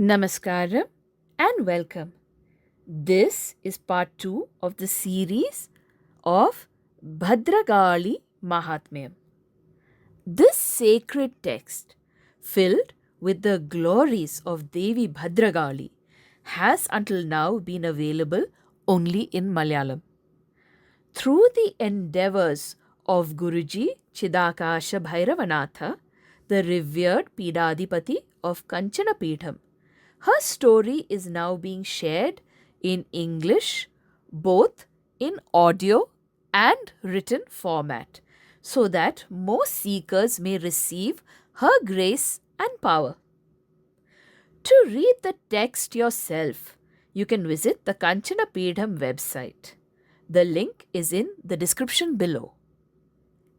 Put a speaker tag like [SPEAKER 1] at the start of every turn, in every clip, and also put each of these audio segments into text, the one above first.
[SPEAKER 1] Namaskaram and welcome. This is part 2 of the series of Bhadragali Mahatmyam. This sacred text, filled with the glories of Devi Bhadragali, has until now been available only in Malayalam. Through the endeavours of Guruji Chidakasha Bhairavanatha, the revered Pidadipati of Kanchanapeetham, her story is now being shared in English, both in audio and written format, so that more seekers may receive her grace and power. To read the text yourself, you can visit the Kanchanapeetham website. The link is in the description below.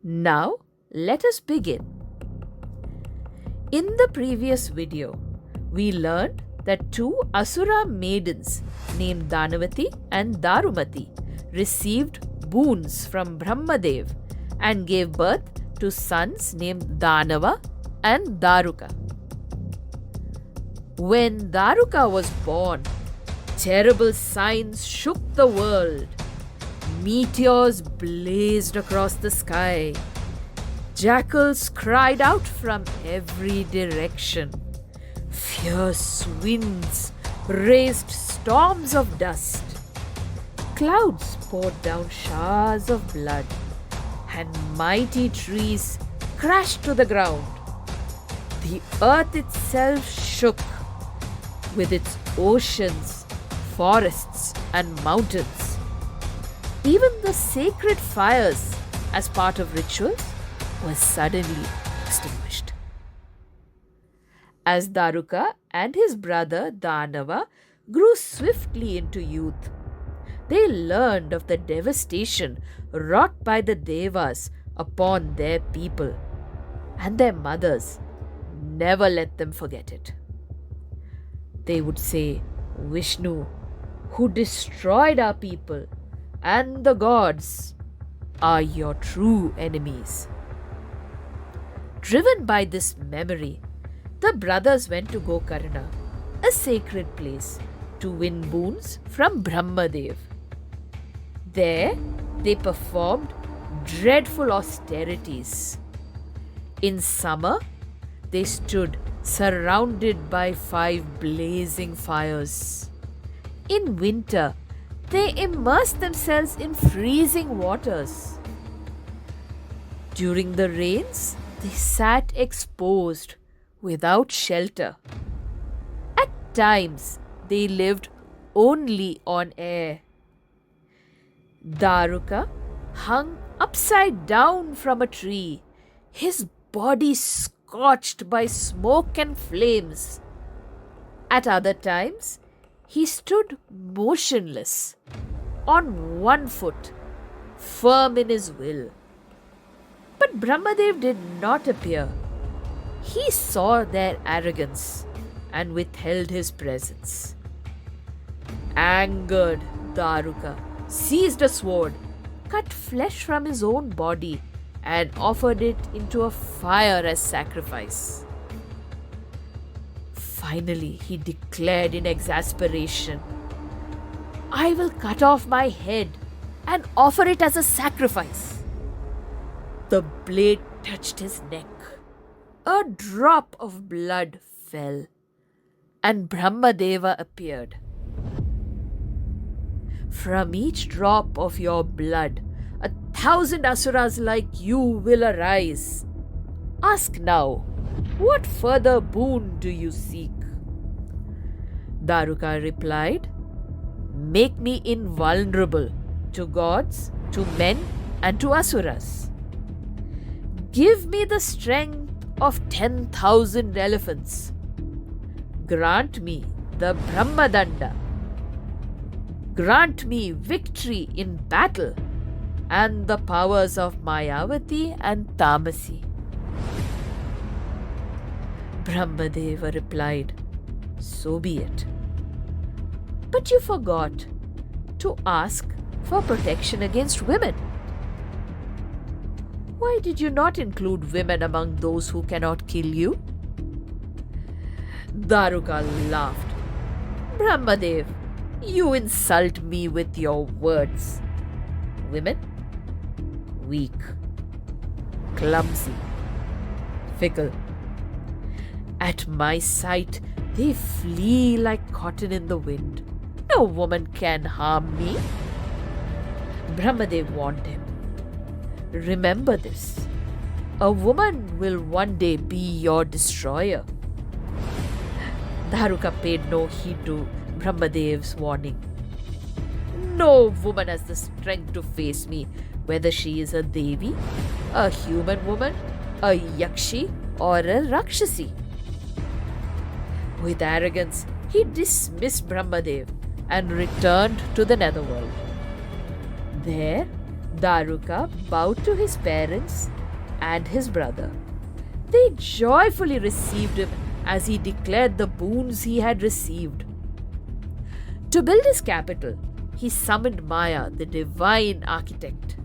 [SPEAKER 1] Now, let us begin. In the previous video, we learned that two Asura maidens named Danavati and Darumati received boons from Brahmadev and gave birth to sons named Danava and Daruka. When Daruka was born, terrible signs shook the world. Meteors blazed across the sky. Jackals cried out from every direction. Fierce winds raised storms of dust. Clouds poured down showers of blood, and mighty trees crashed to the ground. The earth itself shook with its oceans, forests, and mountains. Even the sacred fires, as part of rituals, were suddenly extinguished. As Daruka and his brother Danava grew swiftly into youth, they learned of the devastation wrought by the Devas upon their people, and their mothers never let them forget it. They would say, "Vishnu, who destroyed our people, and the gods are your true enemies." Driven by this memory, the brothers went to Gokarna, a sacred place, to win boons from Brahmadev. There, they performed dreadful austerities. In summer, they stood surrounded by 5 blazing fires. In winter, they immersed themselves in freezing waters. During the rains, they sat exposed without shelter. At times, they lived only on air. Daruka hung upside down from a tree, his body scorched by smoke and flames. At other times, he stood motionless, on one foot, firm in his will. But Brahmadev did not appear. He saw their arrogance and withheld his presence. Angered, Daruka seized a sword, cut flesh from his own body, and offered it into a fire as sacrifice. Finally, he declared in exasperation, "I will cut off my head and offer it as a sacrifice." The blade touched his neck. A drop of blood fell, and Brahmadeva appeared. "From each drop of your blood, 1,000 asuras like you will arise. Ask now, what further boon do you seek?" Daruka replied, "Make me invulnerable to gods, to men, and to asuras. Give me the strength of 10,000 elephants. Grant me the Brahmadanda. Grant me victory in battle and the powers of Mayavati and Tamasi." Brahmadeva replied, "So be it. But you forgot to ask for protection against women. Why did you not include women among those who cannot kill you?" Daruka laughed. Brahmadev, you insult me with your words. Women? Weak, clumsy, fickle. At my sight, they flee like cotton in the wind. No woman can harm me. Brahmadev warned him. Remember this. A woman will one day be your destroyer. Daruka paid no heed to Brahmadev's warning. No woman has the strength to face me, whether she is a Devi, a human woman, a Yakshi, or a Rakshasi. With arrogance, he dismissed Brahmadev and returned to the netherworld. There, Daruka bowed to his parents and his brother. They joyfully received him as he declared the boons he had received. To build his capital, he summoned Maya, the divine architect.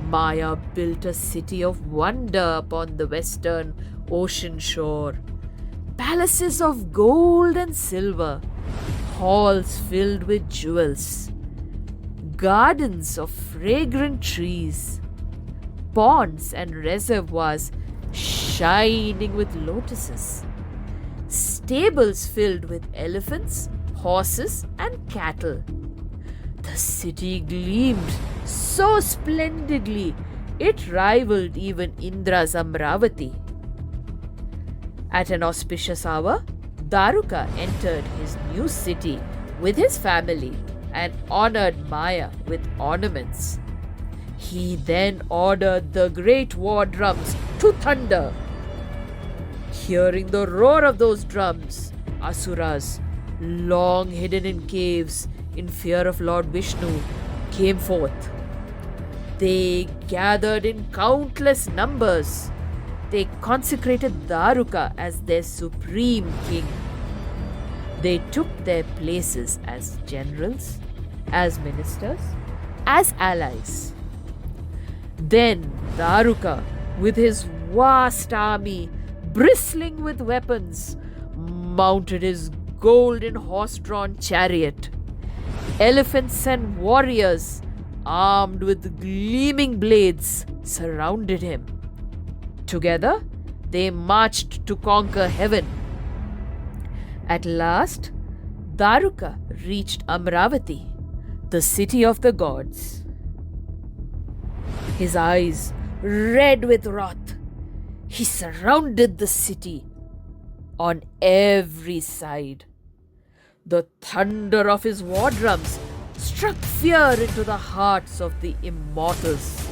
[SPEAKER 1] Maya built a city of wonder upon the western ocean shore. Palaces of gold and silver, halls filled with jewels, gardens of fragrant trees, ponds and reservoirs shining with lotuses, stables filled with elephants, horses, and cattle. The city gleamed so splendidly it rivaled even Indra's Amravati. At an auspicious hour, Daruka entered his new city with his family and honored Maya with ornaments. He then ordered the great war drums to thunder. Hearing the roar of those drums, Asuras, long hidden in caves in fear of Lord Vishnu, came forth. They gathered in countless numbers. They consecrated Daruka as their supreme king. They took their places as generals, as ministers, as allies. Then Daruka, with his vast army, bristling with weapons, mounted his golden horse-drawn chariot. Elephants and warriors, armed with gleaming blades, surrounded him. Together, they marched to conquer heaven. At last, Daruka reached Amravati, the city of the gods. His eyes red with wrath, he surrounded the city on every side. The thunder of his war drums struck fear into the hearts of the immortals.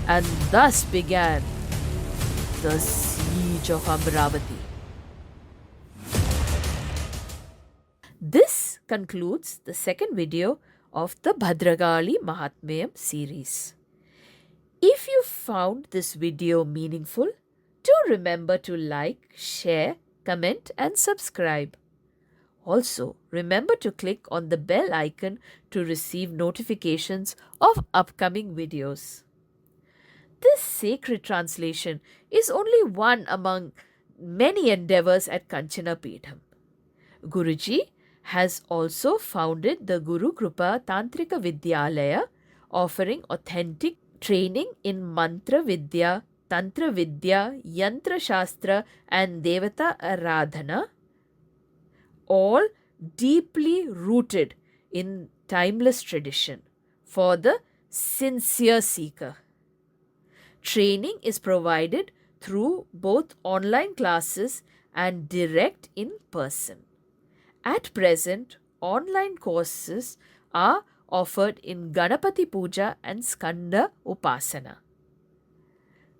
[SPEAKER 1] And thus began the siege of Amravati. This concludes the second video of the Bhadragali Mahatmyam series. If you found this video meaningful, do remember to like, share, comment and subscribe. Also, remember to click on the bell icon to receive notifications of upcoming videos. This sacred translation is only one among many endeavors at Kanchana Peetham. Guruji has also founded the Guru Krupa Tantrika Vidyalaya, offering authentic training in Mantra Vidya, Tantra Vidya, Yantra Shastra and Devata Aradhana, all deeply rooted in timeless tradition for the sincere seeker. Training is provided through both online classes and direct in person. At present, online courses are offered in Ganapati Puja and Skanda Upasana.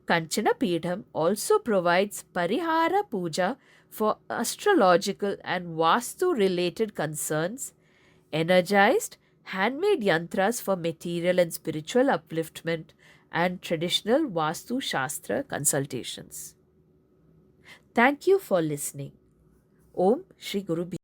[SPEAKER 1] Kanchana Peetham also provides Parihara Puja for astrological and Vastu related concerns, energized handmade yantras for material and spiritual upliftment, and traditional Vastu Shastra consultations. Thank you for listening. Om Shri Guru